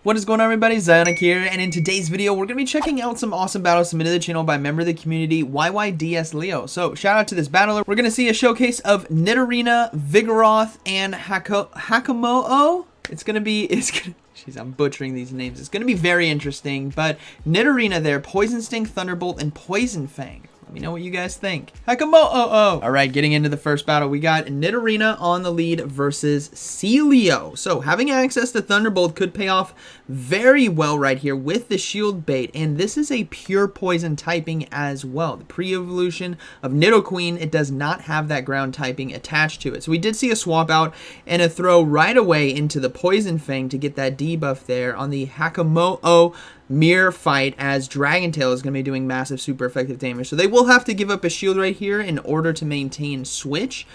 What is going on, everybody? ZyoniK here, and in today's video, we're going to be checking out some awesome battles submitted to the channel by a member of the community, YYDS Leo. So, shout out to this battler. We're going to see a showcase of Nidorina, Vigoroth, and Hakamo'o. Jeez, I'm butchering these names. It's going to be very interesting, but Nidorina there, Poison Sting, Thunderbolt, and Poison Fang. Let me know what you guys think. Hakamo'o. All right, getting into the first battle, we got Nidorina on the lead versus Celio. So having access to Thunderbolt could pay off very well right here with the shield bait, and this is a pure poison typing as well. The pre-evolution of Nidoqueen, it does not have that ground typing attached to it. So we did see a swap out and a throw right away into the Poison Fang to get that debuff there on the Hakamo'o mirror fight, as Dragon Tail is going to be doing massive super effective damage. So they will have to give up a shield right here in order to maintain switch,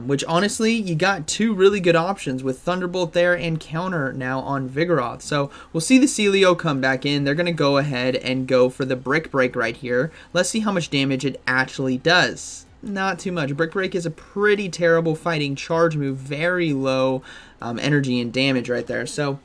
which honestly, you got two really good options with Thunderbolt there and counter now on Vigoroth. So we'll see the Celio come back in. They're going to go ahead and go for the Brick Break right here. Let's see how much damage it actually does. Not too much. Brick Break is a pretty terrible fighting charge move, very low energy and damage right there. So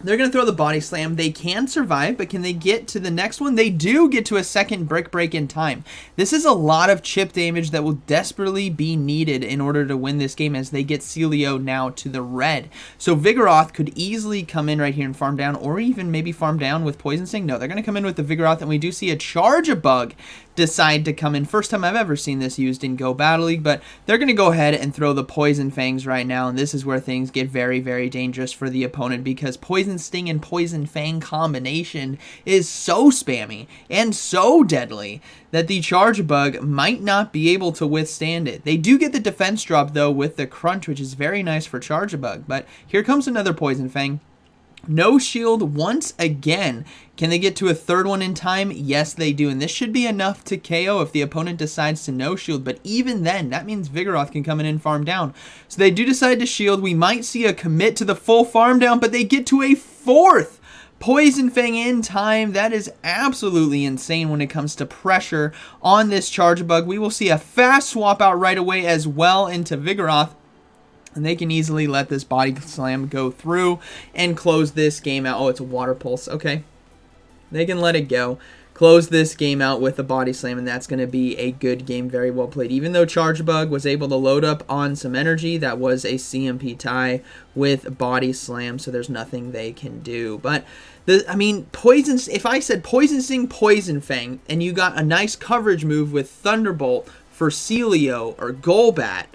they're going to throw the Body Slam. They can survive, but can they get to the next one? They do get to a second Brick Break in time. This is a lot of chip damage that will desperately be needed in order to win this game, as they get Celio now to the red. So Vigoroth could easily come in right here and farm down, or even maybe farm down with Poison Sting. No, they're going to come in with the Vigoroth, and we do see a Charge-a-Bug decide to come in. First time I've ever seen this used in Go Battle League, but they're going to go ahead and throw the Poison Fangs right now, and this is where things get very, very dangerous for the opponent, because Poison Sting and Poison Fang combination is so spammy and so deadly that the Charge-a-Bug might not be able to withstand it. They do get the defense drop though with the Crunch, which is very nice for Charge-a-Bug, but here comes another Poison Fang. No shield once again. Can they get to a third one in time? Yes, they do. And this should be enough to KO if the opponent decides to no shield. But even then, that means Vigoroth can come in and farm down. So they do decide to shield. We might see a commit to the full farm down, but they get to a fourth Poison Fang in time. That is absolutely insane when it comes to pressure on this Charge-a-Bug. We will see a fast swap out right away as well into Vigoroth, and they can easily let this Body Slam go through and close this game out. Oh, it's a Water Pulse. Okay. They can let it go. Close this game out with the Body Slam, and that's going to be a good game. Very well played. Even though Charge-a-Bug was able to load up on some energy, that was a CMP tie with Body Slam, so there's nothing they can do. But, Poison, if I said Poison Sting, Poison Fang, and you got a nice coverage move with Thunderbolt for Celio or Golbat,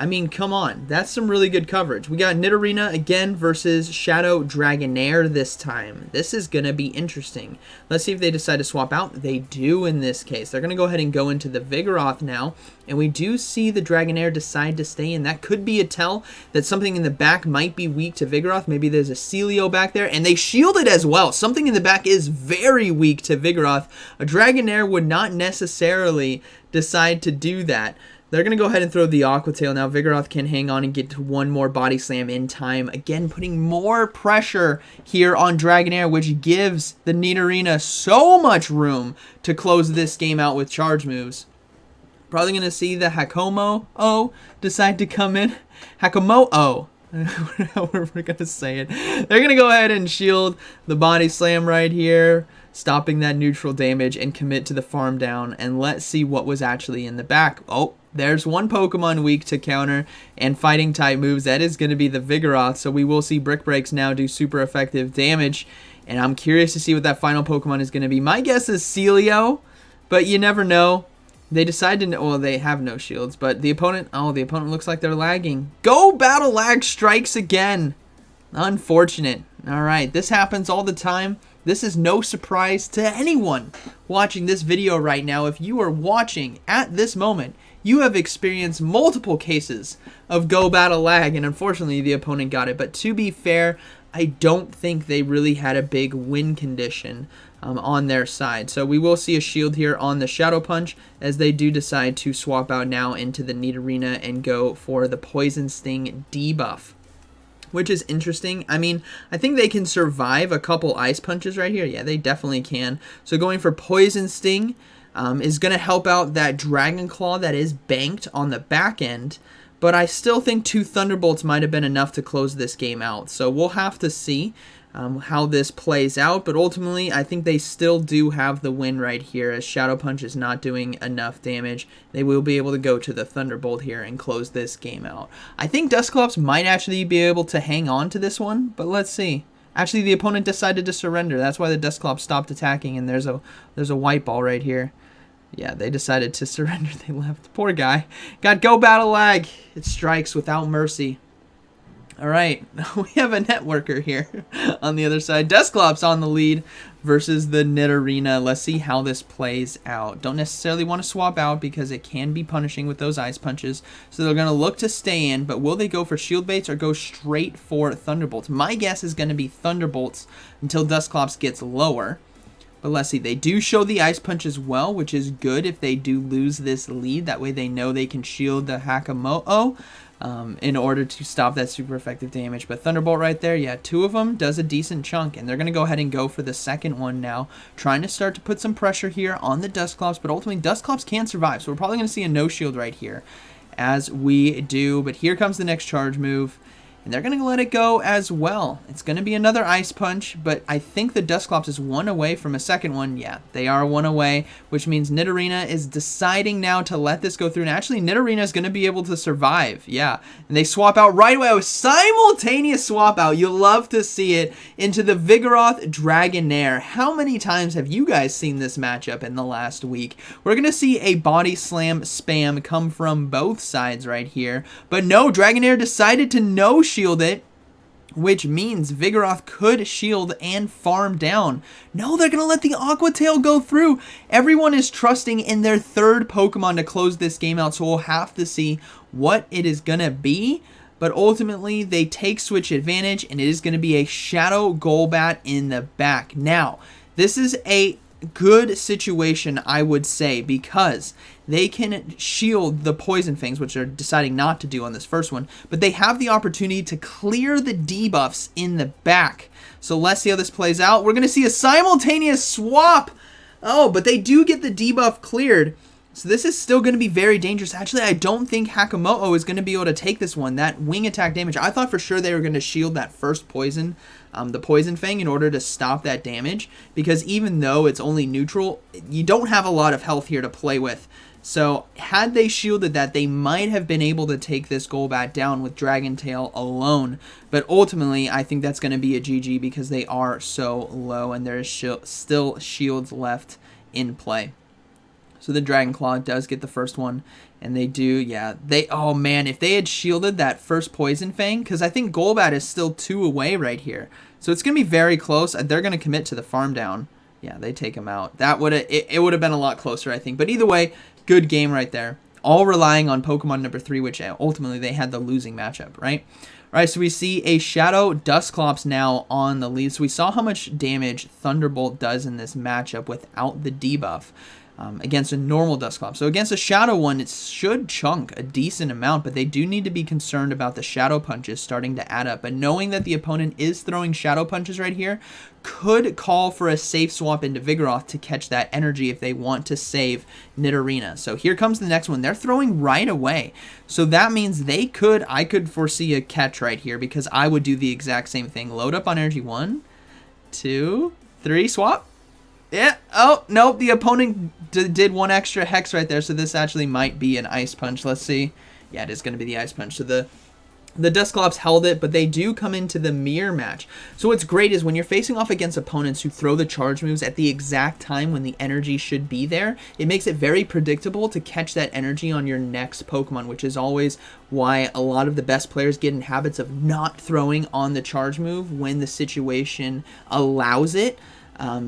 I mean, come on. That's some really good coverage. We got Nidorina again versus Shadow Dragonair this time. This is going to be interesting. Let's see if they decide to swap out. They do in this case. They're going to go ahead and go into the Vigoroth now. And we do see the Dragonair decide to stay in. That could be a tell that something in the back might be weak to Vigoroth. Maybe there's a Celio back there. And they shield it as well. Something in the back is very weak to Vigoroth. A Dragonair would not necessarily decide to do that. They're going to go ahead and throw the Aqua Tail now. Vigoroth can hang on and get to one more Body Slam in time. Again, putting more pressure here on Dragonair, which gives the Nidorina so much room to close this game out with charge moves. Probably going to see the Hakamo'o decide to come in. Hakamo'o. However we're going to say it. They're going to go ahead and shield the Body Slam right here, stopping that neutral damage, and commit to the farm down. And let's see what was actually in the back. Oh, there's one Pokemon weak to counter and fighting type moves. That is going to be the Vigoroth. So we will see Brick Breaks now do super effective damage. And I'm curious to see what that final Pokemon is going to be. My guess is Celio, but you never know. They decide to, well, they have no shields, but the opponent, oh, the opponent looks like they're lagging. Go Battle Lag strikes again. Unfortunate. All right, this happens all the time. This is no surprise to anyone watching this video right now. If you are watching at this moment, you have experienced multiple cases of Go Battle Lag, and unfortunately the opponent got it. But to be fair, I don't think they really had a big win condition on their side. So we will see a shield here on the Shadow Punch, as they do decide to swap out now into the Nidorina and go for the Poison Sting debuff, which is interesting. I mean, I think they can survive a couple Ice Punches right here. Yeah, they definitely can. So going for Poison Sting is going to help out that Dragon Claw that is banked on the back end. But I still think 2 Thunderbolts might have been enough to close this game out. So we'll have to see. how this plays out, but ultimately I think they still do have the win right here, as Shadow Punch is not doing enough damage. They will be able to go to the Thunderbolt here and close this game out. I think Dusclops might actually be able to hang on to this one, but let's see. Actually, the opponent decided to surrender. That's why the Dusclops stopped attacking, and there's a white ball right here. Yeah, they decided to surrender. They left. Poor guy. Got go battle lag. It strikes without mercy. All right, we have a networker here on the other side. Dusclops on the lead versus the Nidorina. Let's see how this plays out. Don't necessarily want to swap out because it can be punishing with those ice punches. So they're going to look to stay in, but will they go for shield baits or go straight for Thunderbolts? My guess is going to be Thunderbolts until Dusclops gets lower. But let's see, they do show the ice punch as well, which is good if they do lose this lead. That way they know they can shield the Hakamoto in order to stop that super effective damage. But Thunderbolt right there, yeah, 2 of them does a decent chunk. And they're going to go ahead and go for the second one now, trying to start to put some pressure here on the Dusclops. But ultimately, Dusclops can survive. So we're probably going to see a no shield right here, as we do. But here comes the next charge move. And they're going to let it go as well. It's going to be another ice punch, but I think the Dusclops is 1 away from a second one. Yeah, they are 1 away, which means Nidorina is deciding now to let this go through. And actually, Nidorina is going to be able to survive. Yeah, and they swap out right away. A simultaneous swap out. You'll love to see it into the Vigoroth Dragonair. How many times have you guys seen this matchup in the last week? We're going to see a body slam spam come from both sides right here. But no, Dragonair decided to no shield it, which means Vigoroth could shield and farm down. No, they're going to let the Aqua Tail go through. Everyone is trusting in their third Pokemon to close this game out, so we'll have to see what it is going to be. But ultimately, they take switch advantage, and it is going to be a Shadow Golbat in the back. Now, this is a good situation, I would say, because they can shield the Poison Fangs, which they're deciding not to do on this first one, but they have the opportunity to clear the debuffs in the back. So let's see how this plays out. We're going to see a simultaneous swap. Oh, but they do get the debuff cleared. So this is still going to be very dangerous. Actually, I don't think Hakamoto is going to be able to take this one. That wing attack damage, I thought for sure they were going to shield that first poison, the Poison Fang, in order to stop that damage. Because even though it's only neutral, you don't have a lot of health here to play with. So had they shielded that, they might have been able to take this Golbat down with Dragon Tail alone. But ultimately, I think that's going to be a GG because they are so low and there is still shields left in play. So the Dragon Claw does get the first one, and they do, yeah, oh man, if they had shielded that first Poison Fang, because I think Golbat is still 2 away right here, so it's going to be very close. They're going to commit to the farm down. Yeah, they take him out. That would it would have been a lot closer, I think, but either way, good game right there. All relying on Pokemon number 3, which ultimately they had the losing matchup, right? All right, so we see a Shadow Dusclops now on the lead. So we saw how much damage Thunderbolt does in this matchup without the debuff. Against a normal Dusclops. So against a Shadow one, it should chunk a decent amount, but they do need to be concerned about the Shadow Punches starting to add up. But knowing that the opponent is throwing Shadow Punches right here could call for a safe swap into Vigoroth to catch that energy if they want to save Nidorina. So here comes the next one. They're throwing right away. So that means I could foresee a catch right here because I would do the exact same thing. Load up on energy 1, 2, 3, swap. Yeah, oh, nope, the opponent did 1 extra hex right there, so this actually might be an Ice Punch. Let's see. Yeah, it is going to be the Ice Punch. So the Dusclops held it, but they do come into the mirror match. So what's great is when you're facing off against opponents who throw the charge moves at the exact time when the energy should be there, it makes it very predictable to catch that energy on your next Pokemon, which is always why a lot of the best players get in habits of not throwing on the charge move when the situation allows it.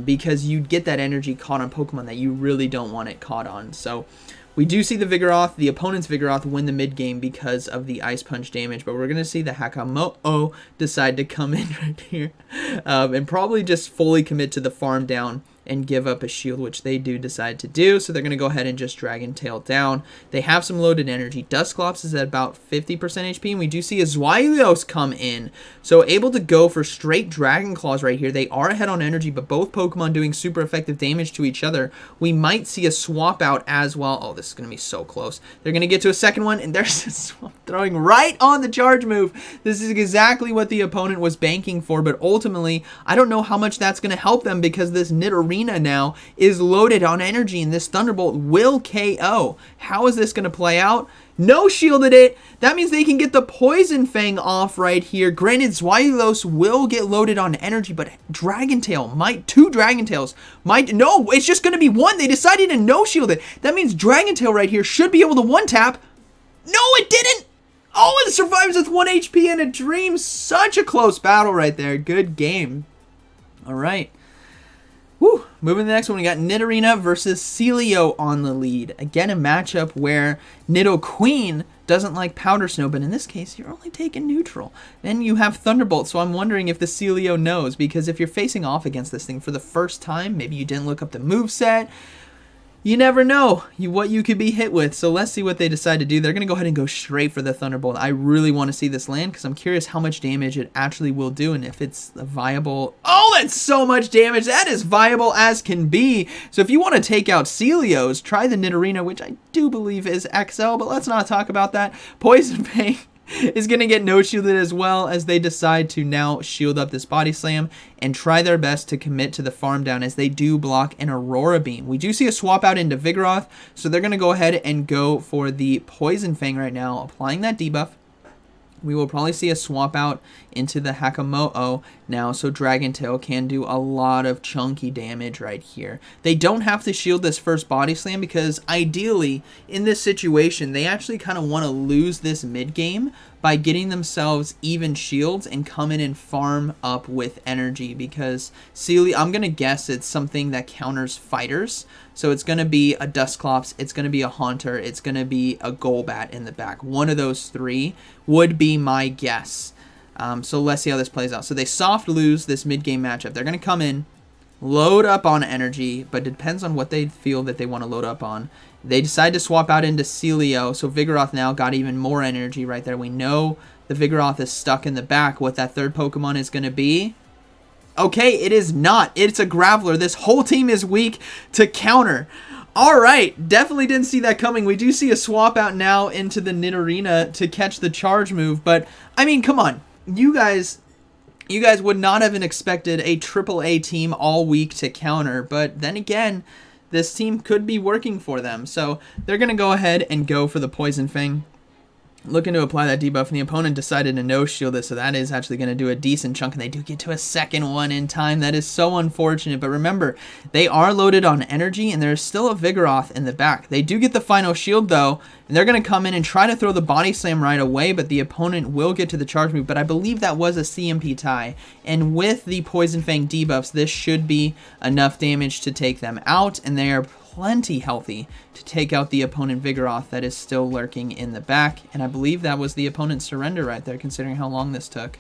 Because you get that energy caught on Pokemon that you really don't want it caught on. So we do see the opponent's Vigoroth win the mid game because of the Ice Punch damage, but we're going to see the Hakamoto decide to come in right here and probably just fully commit to the farm down and give up a shield, which they do decide to do. So they're going to go ahead and just Dragon Tail down. They have some loaded energy. Dusclops is at about 50% HP, and we do see a Zweilous come in. So able to go for straight Dragon Claws right here. They are ahead on energy, but both Pokemon doing super effective damage to each other. We might see a swap out as well. Oh, this is going to be so close. They're going to get to a second one, and there's a swap throwing right on the charge move. This is exactly what the opponent was banking for, but ultimately, I don't know how much that's going to help them because this Nidorina now is loaded on energy, and this Thunderbolt will KO. How is this going to play out? No shielded it. That means they can get the Poison Fang off right here. Granted, Zweilous will get loaded on energy, but Dragon Tail might, two Dragon Tails might, no, it's just going to be one. They decided to no shield it. That means Dragon Tail right here should be able to one tap. No, it didn't. Oh, it survives with 1 HP and a dream. Such a close battle right there. Good game. All right. Woo. Moving to the next one, we got Nidorina versus Celio on the lead. Again, a matchup where Nidoqueen doesn't like Powder Snow, but in this case, you're only taking neutral. Then you have Thunderbolt, so I'm wondering if the Celio knows, because if you're facing off against this thing for the first time, maybe you didn't look up the moveset, you never know what you could be hit with. So let's see what they decide to do. They're going to go ahead and go straight for the Thunderbolt. I really want to see this land because I'm curious how much damage it actually will do and if it's a viable... Oh, that's so much damage. That is viable as can be. So if you want to take out Celios, try the Nidorina, which I do believe is XL, but let's not talk about that. Poison Fang is going to get no shielded as well as they decide to now shield up this Body Slam and try their best to commit to the farm down as they do block an Aurora Beam. We do see a swap out into Vigoroth, so they're going to go ahead and go for the Poison Fang right now, applying that debuff. We will probably see a swap out into the Hakamo'o now, so Dragon Tail can do a lot of chunky damage right here. They don't have to shield this first Body Slam because ideally, in this situation, they actually kind of want to lose this mid-game by getting themselves even shields and come in and farm up with energy because I'm going to guess it's something that counters fighters. So it's going to be a Dusclops, it's going to be a Haunter, it's going to be a Golbat in the back. One of those three would be my guess. So let's see how this plays out. So they soft lose this mid-game matchup. They're going to come in, load up on energy, but it depends on what they feel that they want to load up on. They decide to swap out into Celio, so Vigoroth now got even more energy right there. We know the Vigoroth is stuck in the back. What that third Pokemon is going to be... Okay, it is not. It's a Graveler. This whole team is weak to counter. All right, definitely didn't see that coming. We do see a swap out now into the Nidorina to catch the charge move, but I mean, come on. You guys would not have expected a AAA team all week to counter, but then again, this team could be working for them. So they're going to go ahead and go for the Poison Fang. Looking to apply that debuff, and the opponent decided to no-shield it, so that is actually going to do a decent chunk, and they do get to a second one in time. That is so unfortunate, but remember, they are loaded on energy, and there's still a Vigoroth in the back. They do get the final shield, though, and they're going to come in and try to throw the Body Slam right away, but the opponent will get to the charge move, but I believe that was a CMP tie, and with the Poison Fang debuffs, this should be enough damage to take them out, and they are plenty healthy to take out the opponent Vigoroth that is still lurking in the back. And I believe that was the opponent's surrender right there, considering how long this took.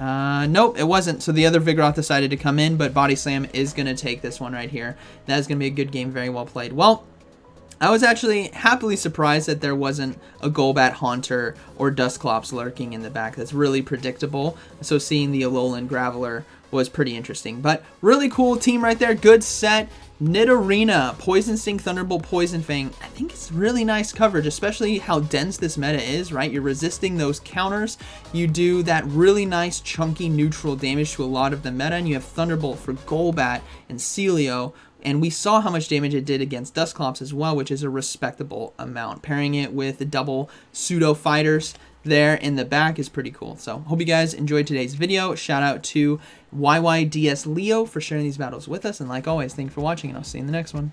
Nope, it wasn't. So the other Vigoroth decided to come in, but Body Slam is going to take this one right here. That is going to be a good game, very well played. Well, I was actually happily surprised that there wasn't a Golbat, Haunter, or Dusclops lurking in the back. That's really predictable. So seeing the Alolan Graveler was pretty interesting. But really cool team right there. Good set. Nidorina, Poison Sting, Thunderbolt, Poison Fang. I think it's really nice coverage, especially how dense this meta is, right? You're resisting those counters. You do that really nice, chunky, neutral damage to a lot of the meta, and you have Thunderbolt for Golbat and Celio. And we saw how much damage it did against Dusclops as well, which is a respectable amount. Pairing it with the double pseudo fighters there in the back is pretty cool. So hope you guys enjoyed today's video. Shout out to YYDS Leo for sharing these battles with us. And like always, thank you for watching, and I'll see you in the next one.